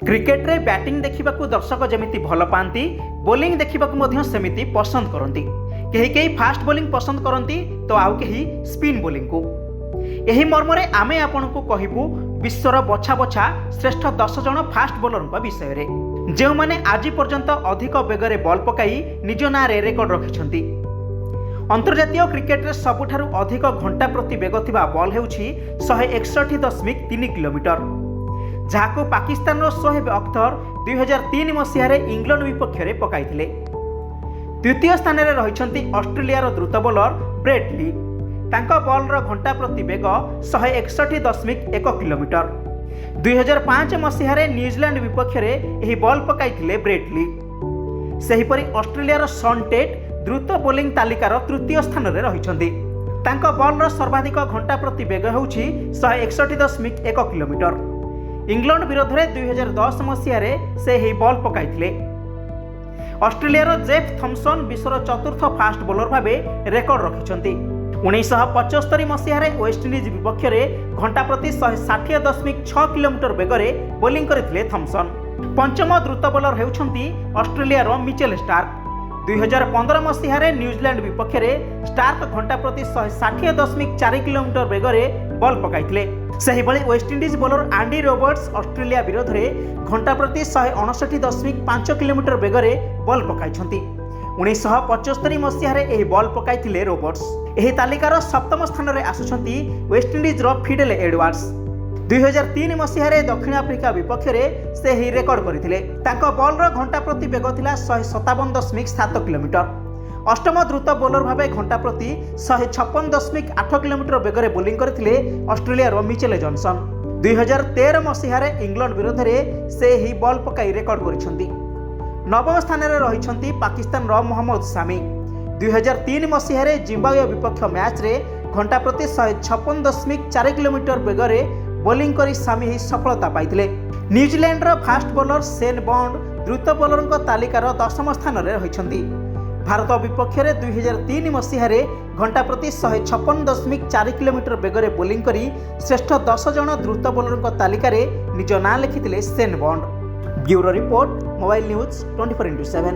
Cricket रे batting देखा दर्शक जमी भल पाती बोलिंग देखा सेमिति पसंद करती। कहीं कहीं फास्ट बोलिंग पसंद करती तो आउ कहीं स्पिन बोलिंग को। यही मर्मरे आमे आपण को कहबू विश्वर बछा बछा श्रेष्ठ 10 जन फास्ट बोलर विषय रे जो माने आज पर्यंत अधिक बेगरे बॉल पकाई निज ना रे रेकर्ड रखिछंती। अंतर्जातीय क्रिकेट रे सबुठारु अधिक घंटा प्रति बेग थिबा बॉल हेउछि 161.3 किलोमीटर, जहाको पाकिस्तान रो शोएब अख्तर 2003 मसीह इंग्लैंड विपक्ष में पकाइथिले। द्वितीय स्थान में रहिछंती ऑस्ट्रेलिया द्रुत बॉलर ब्रेट ली। तांका बॉल रो घंटा प्रति बेग 161.1 किलोमीटर। 2005 मसीह न्यूजीलैंड विपक्ष में यही बॉल पकाइथिले ब्रेट ली। सेहिपरि ऑस्ट्रेलिया शन टेट द्रुत बोलिंग तालिकार तृतीय स्थान में रहिछंती। तांका बॉल रो सर्वाधिक घंटा प्रति बेग हेउछि 161.1 किलोमीटर। इंग्लैंड विरोध में 2010 मसीह से ही बॉल पकाइथिले। ऑस्ट्रेलिया जेफ थॉमसन विश्वर चतुर्थ फास्ट बोलर भावे रेकर्ड रखिछंती। 1975 मसीह वेस्टइंडीज विपक्ष में घंटा प्रति 160.6 किलोमीटर बेगरे बोलिंग करथिले थॉमसन। पंचम द्रुत बोलर हेउछंती ऑस्ट्रेलिया मिचेल स्टार्क। 2015 मसीह न्यूजीलैंड विपक्ष में स्टार्क घंटा प्रति 160.4 किलोमीटर बेगरे बॉल पकाइथिले। सेहिभଳି West Indies bowler Andy Roberts Australia विरोध में घंटा प्रति 159.5 किलोमीटर बेगरे बॉल पकाइछंती। 1975 मसीह यही बॉल पकाइथिले रॉबर्ट्स। यही तालिकार सप्तम स्थान में आसुछंती वेस्टइंडीज फिडेल एडवार्ड्स। 2003 मसीह दक्षिण आफ्रिका विपक्ष में से ही रेकर्ड करथिले। तांको बॉल रो घंटा प्रति बेग थिला 157.7 किलोमीटर। अष्टम द्रुत बोलर भावे घंटा प्रति 156.8 किलोमीटर बेगरे बोलिंग करथिले ऑस्ट्रेलिया मिचेल जॉनसन। 2013 मसीह इंग्लैंड विरोध में से ही बॉल पकाई रेकर्ड करिसेंती। नवम स्थान में रहिसेंती पाकिस्तान मोहम्मद सामी। 2003 मसीह जिम्बाब्वे विपक्ष मैच रे घंटा प्रति 156.4 किलोमीटर बेगरे बोलिंग करी सामी ही सफलता पाइथिले। New Zealand fast bowler Shane Bond द्रुत बोलर तालिकार 10म स्थान में रहिसेंती। भारत विपक्ष में 2003 मसीह घंटा प्रति 156.4 किलोमीटर बेगरे बोलिंग करी श्रेष्ठ 10 जन द्रुत बोलर तालिकार निज ना लिखिथिले Shane Bond. Bureau report, mobile news 24x7।